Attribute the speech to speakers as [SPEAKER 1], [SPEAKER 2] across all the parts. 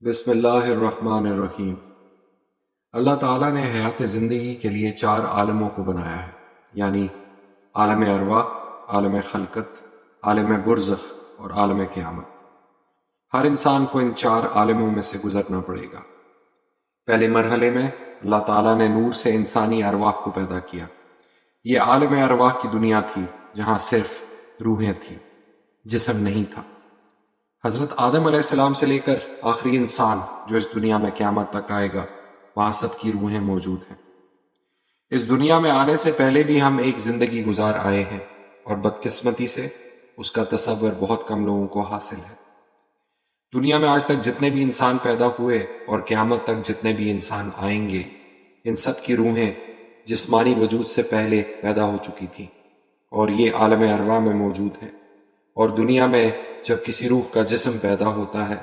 [SPEAKER 1] بسم اللہ الرحمن الرحیم۔ اللہ تعالیٰ نے حیات زندگی کے لیے 4 عالموں کو بنایا ہے، یعنی عالم ارواح، عالم خلقت، عالم برزخ اور عالم قیامت۔ ہر انسان کو ان 4 عالموں میں سے گزرنا پڑے گا۔ پہلے مرحلے میں اللہ تعالیٰ نے نور سے انسانی ارواح کو پیدا کیا۔ یہ عالم ارواح کی دنیا تھی جہاں صرف روحیں تھیں، جسم نہیں تھا۔ حضرت آدم علیہ السلام سے لے کر آخری انسان جو اس دنیا میں قیامت تک آئے گا، وہاں سب کی روحیں موجود ہیں۔ اس دنیا میں آنے سے پہلے بھی ہم ایک زندگی گزار آئے ہیں، اور بدقسمتی سے اس کا تصور بہت کم لوگوں کو حاصل ہے۔ دنیا میں آج تک جتنے بھی انسان پیدا ہوئے اور قیامت تک جتنے بھی انسان آئیں گے، ان سب کی روحیں جسمانی وجود سے پہلے پیدا ہو چکی تھیں، اور یہ عالم ارواح میں موجود ہیں۔ اور دنیا میں جب کسی روح کا جسم پیدا ہوتا ہے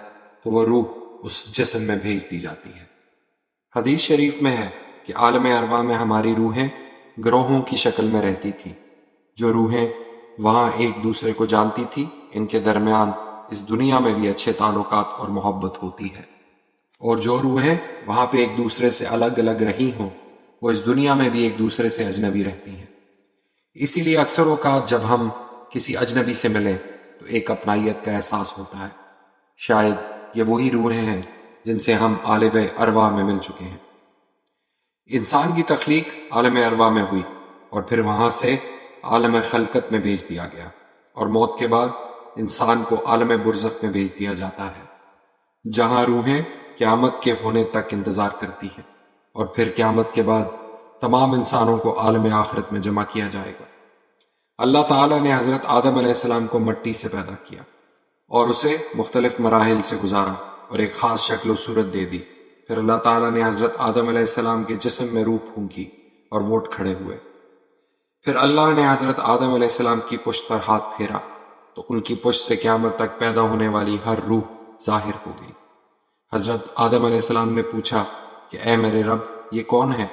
[SPEAKER 1] تو وہ روح اس جسم میں بھیج دی جاتی ہے۔ حدیث شریف میں ہے کہ عالم ارواح میں ہماری روحیں گروہوں کی شکل میں رہتی تھی۔ جو روحیں وہاں ایک دوسرے کو جانتی تھی، ان کے درمیان اس دنیا میں بھی اچھے تعلقات اور محبت ہوتی ہے، اور جو روحیں وہاں پہ ایک دوسرے سے الگ الگ رہی ہوں، وہ اس دنیا میں بھی ایک دوسرے سے اجنبی رہتی ہیں۔ اسی لیے اکثر اوقات جب ہم کسی اجنبی سے ملیں تو ایک اپنائیت کا احساس ہوتا ہے۔ شاید یہ وہی روحیں ہیں جن سے ہم عالم ارواح میں مل چکے ہیں۔ انسان کی تخلیق عالم ارواح میں ہوئی، اور پھر وہاں سے عالم خلقت میں بھیج دیا گیا، اور موت کے بعد انسان کو عالم برزخ میں بھیج دیا جاتا ہے، جہاں روحیں قیامت کے ہونے تک انتظار کرتی ہیں، اور پھر قیامت کے بعد تمام انسانوں کو عالم آخرت میں جمع کیا جائے گا۔ اللہ تعالیٰ نے حضرت آدم علیہ السلام کو مٹی سے پیدا کیا اور اسے مختلف مراحل سے گزارا اور ایک خاص شکل و صورت دے دی۔ پھر اللہ تعالیٰ نے حضرت آدم علیہ السلام کے جسم میں روح پھونکی اور وہ اٹھ کھڑے ہوئے۔ پھر اللہ نے حضرت آدم علیہ السلام کی پشت پر ہاتھ پھیرا تو ان کی پشت سے قیامت تک پیدا ہونے والی ہر روح ظاہر ہو گئی۔ حضرت آدم علیہ السلام نے پوچھا کہ اے میرے رب، یہ کون ہے؟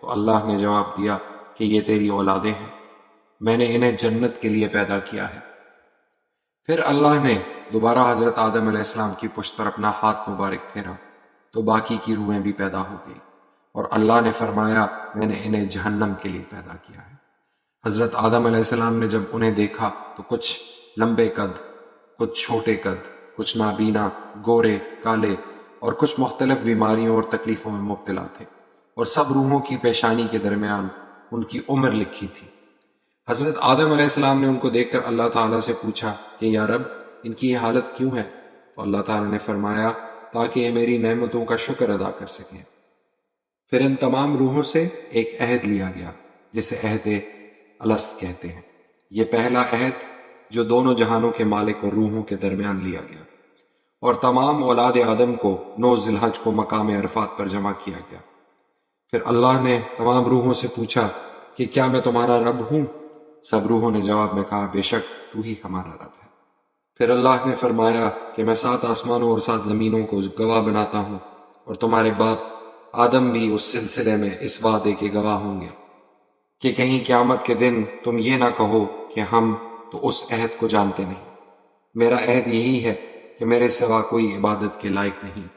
[SPEAKER 1] تو اللہ نے جواب دیا کہ یہ تیری اولادیں ہیں، میں نے انہیں جنت کے لیے پیدا کیا ہے۔ پھر اللہ نے دوبارہ حضرت آدم علیہ السلام کی پشت پر اپنا ہاتھ مبارک پھیرا تو باقی کی روحیں بھی پیدا ہو گئی، اور اللہ نے فرمایا میں نے انہیں جہنم کے لیے پیدا کیا ہے۔ حضرت آدم علیہ السلام نے جب انہیں دیکھا تو کچھ لمبے قد، کچھ چھوٹے قد، کچھ نابینا، گورے، کالے، اور کچھ مختلف بیماریوں اور تکلیفوں میں مبتلا تھے، اور سب روحوں کی پیشانی کے درمیان ان کی عمر لکھی تھی۔ حضرت آدم علیہ السلام نے ان کو دیکھ کر اللہ تعالیٰ سے پوچھا کہ یا رب، ان کی یہ حالت کیوں ہے؟ تو اللہ تعالیٰ نے فرمایا تاکہ یہ میری نعمتوں کا شکر ادا کر سکیں۔ پھر ان تمام روحوں سے ایک عہد لیا گیا جسے عہد الست کہتے ہیں۔ یہ پہلا عہد جو دونوں جہانوں کے مالک اور روحوں کے درمیان لیا گیا، اور تمام اولاد آدم کو 9 ذی الحج کو مقام عرفات پر جمع کیا گیا۔ پھر اللہ نے تمام روحوں سے پوچھا کہ کیا میں تمہارا رب ہوں؟ سب روحوں نے جواب میں کہا بے شک تو ہی ہمارا رب ہے۔ پھر اللہ نے فرمایا کہ میں 7 آسمانوں اور 7 زمینوں کو گواہ بناتا ہوں، اور تمہارے باپ آدم بھی اس سلسلے میں اس وعدے کے گواہ ہوں گے کہ کہیں قیامت کے دن تم یہ نہ کہو کہ ہم تو اس عہد کو جانتے نہیں۔ میرا عہد یہی ہے کہ میرے سوا کوئی عبادت کے لائق نہیں،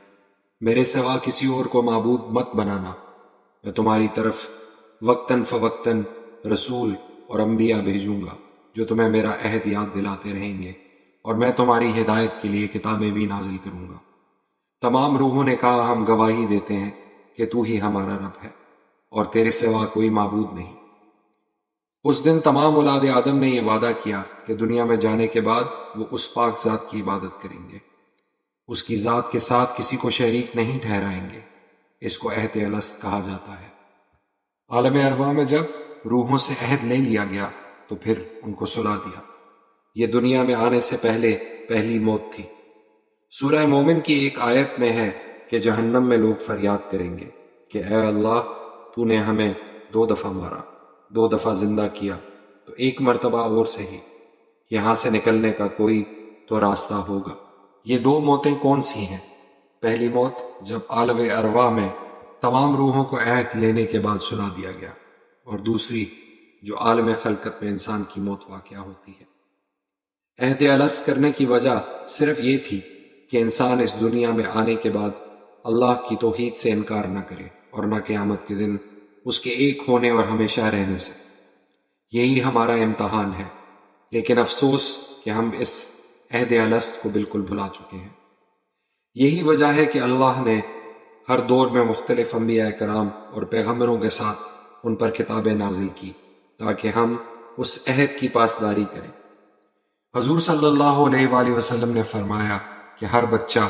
[SPEAKER 1] میرے سوا کسی اور کو معبود مت بنانا۔ میں تمہاری طرف وقتاً فوقتاً رسول اور انبیاء بھیجوں گا جو تمہیں میرا عہد یاد دلاتے رہیں گے، اور میں تمہاری ہدایت کے لیے کتابیں بھی نازل کروں گا۔ تمام روحوں نے کہا ہم گواہی دیتے ہیں کہ تو ہی ہمارا رب ہے، اور تیرے سوا کوئی معبود نہیں۔ اس دن تمام اولاد آدم نے یہ وعدہ کیا کہ دنیا میں جانے کے بعد وہ اس پاک ذات کی عبادت کریں گے، اس کی ذات کے ساتھ کسی کو شریک نہیں ٹھہرائیں گے۔ اس کو عہد الست کہا جاتا ہے۔ عالم ارواح میں جب روحوں سے عہد لے لیا گیا تو پھر ان کو سلا دیا۔ یہ دنیا میں آنے سے پہلے پہلی موت تھی۔ سورہ مومن کی ایک آیت میں ہے کہ جہنم میں لوگ فریاد کریں گے کہ اے اللہ، تو نے ہمیں 2 دفعہ مارا، 2 دفعہ زندہ کیا، تو ایک مرتبہ اور صحیح، یہاں سے نکلنے کا کوئی تو راستہ ہوگا۔ یہ 2 موتیں کون سی ہیں؟ پہلی موت جب عالم ارواح میں تمام روحوں کو عہد لینے کے بعد سلا دیا گیا، اور دوسری جو عالم خلقت میں انسان کی موت واقع ہوتی ہے۔ عہد الست کرنے کی وجہ صرف یہ تھی کہ انسان اس دنیا میں آنے کے بعد اللہ کی توحید سے انکار نہ کرے اور نہ قیامت کے دن اس کے ایک ہونے اور ہمیشہ رہنے سے۔ یہی ہمارا امتحان ہے، لیکن افسوس کہ ہم اس عہد الست کو بالکل بھلا چکے ہیں۔ یہی وجہ ہے کہ اللہ نے ہر دور میں مختلف انبیاء کرام اور پیغمبروں کے ساتھ ان پر کتابیں نازل کی تاکہ ہم اس عہد کی پاسداری کریں۔ حضور صلی اللہ علیہ وآلہ وسلم نے فرمایا کہ ہر بچہ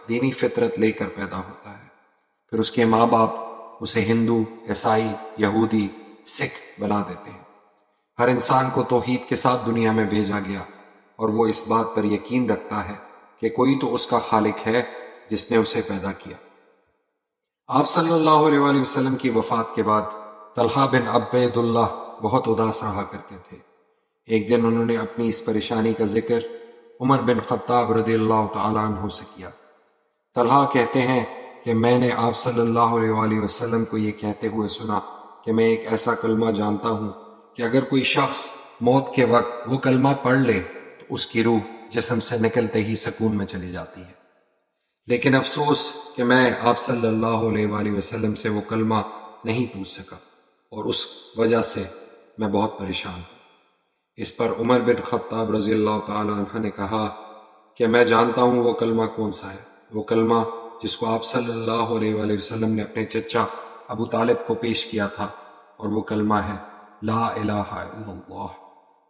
[SPEAKER 1] دینی فطرت لے کر پیدا ہوتا ہے، پھر اس کے ماں باپ اسے ہندو، عیسائی، یہودی، سکھ بنا دیتے ہیں۔ ہر انسان کو توحید کے ساتھ دنیا میں بھیجا گیا اور وہ اس بات پر یقین رکھتا ہے کہ کوئی تو اس کا خالق ہے جس نے اسے پیدا کیا۔ آپ صلی اللہ علیہ وآلہ وسلم کی وفات کے بعد طلحہ بن عبید اللہ بہت اداس رہا کرتے تھے۔ ایک دن انہوں نے اپنی اس پریشانی کا ذکر عمر بن خطاب رضی اللہ تعالیٰ عنہ سے کیا۔ طلحہ کہتے ہیں کہ میں نے آپ صلی اللہ علیہ وآلہ وسلم کو یہ کہتے ہوئے سنا کہ میں ایک ایسا کلمہ جانتا ہوں کہ اگر کوئی شخص موت کے وقت وہ کلمہ پڑھ لے تو اس کی روح جسم سے نکلتے ہی سکون میں چلی جاتی ہے، لیکن افسوس کہ میں آپ صلی اللہ علیہ وآلہ وسلم سے وہ کلمہ نہیں پوچھ سکا اور اس وجہ سے میں بہت پریشان ہوں۔ اس پر عمر بن خطاب رضی اللہ تعالی عنہ نے کہا کہ میں جانتا ہوں وہ کلمہ کون سا ہے، وہ کلمہ جس کو آپ صلی اللہ علیہ وآلہ وسلم نے اپنے چچا ابو طالب کو پیش کیا تھا، اور وہ کلمہ ہے لا الہ الا اللہ۔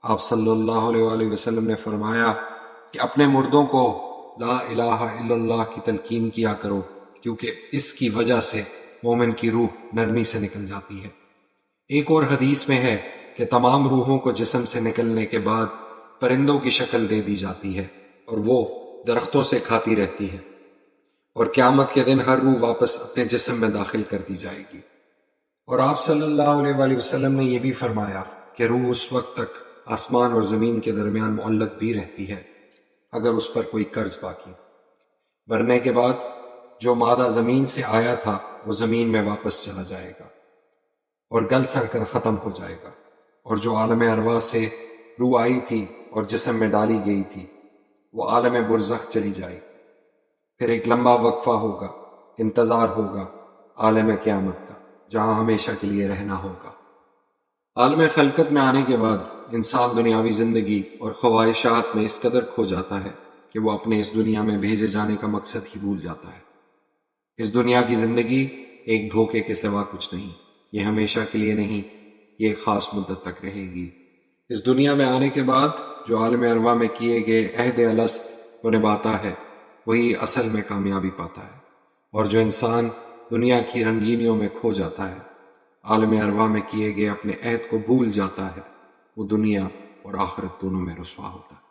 [SPEAKER 1] آپ صلی اللہ علیہ وآلہ وسلم نے فرمایا کہ اپنے مردوں کو لا الہ الا اللہ کی تلقین کیا کرو، کیونکہ اس کی وجہ سے مومن کی روح نرمی سے نکل جاتی ہے۔ ایک اور حدیث میں ہے کہ تمام روحوں کو جسم سے نکلنے کے بعد پرندوں کی شکل دے دی جاتی ہے اور وہ درختوں سے کھاتی رہتی ہے، اور قیامت کے دن ہر روح واپس اپنے جسم میں داخل کر دی جائے گی۔ اور آپ صلی اللہ علیہ وآلہ وسلم نے یہ بھی فرمایا کہ روح اس وقت تک آسمان اور زمین کے درمیان معلق بھی رہتی ہے اگر اس پر کوئی قرض باقی۔ مرنے کے بعد جو مادہ زمین سے آیا تھا وہ زمین میں واپس چلا جائے گا اور گل سڑ کر ختم ہو جائے گا، اور جو عالم ارواح سے روح آئی تھی اور جسم میں ڈالی گئی تھی وہ عالم برزخ چلی جائے گی۔ پھر ایک لمبا وقفہ ہوگا، انتظار ہوگا عالم قیامت کا، جہاں ہمیشہ کے لیے رہنا ہوگا۔ عالم خلقت میں آنے کے بعد انسان دنیاوی زندگی اور خواہشات میں اس قدر کھو جاتا ہے کہ وہ اپنے اس دنیا میں بھیجے جانے کا مقصد ہی بھول جاتا ہے۔ اس دنیا کی زندگی ایک دھوکے کے سوا کچھ نہیں، یہ ہمیشہ کے لیے نہیں، یہ ایک خاص مدت تک رہے گی۔ اس دنیا میں آنے کے بعد جو عالم ارواح میں کیے گئے عہد الست کو نبھاتا ہے وہی اصل میں کامیابی پاتا ہے، اور جو انسان دنیا کی رنگینیوں میں کھو جاتا ہے، عالم ارواح میں کیے گئے اپنے عہد کو بھول جاتا ہے، وہ دنیا اور آخرت دونوں میں رسوا ہوتا ہے۔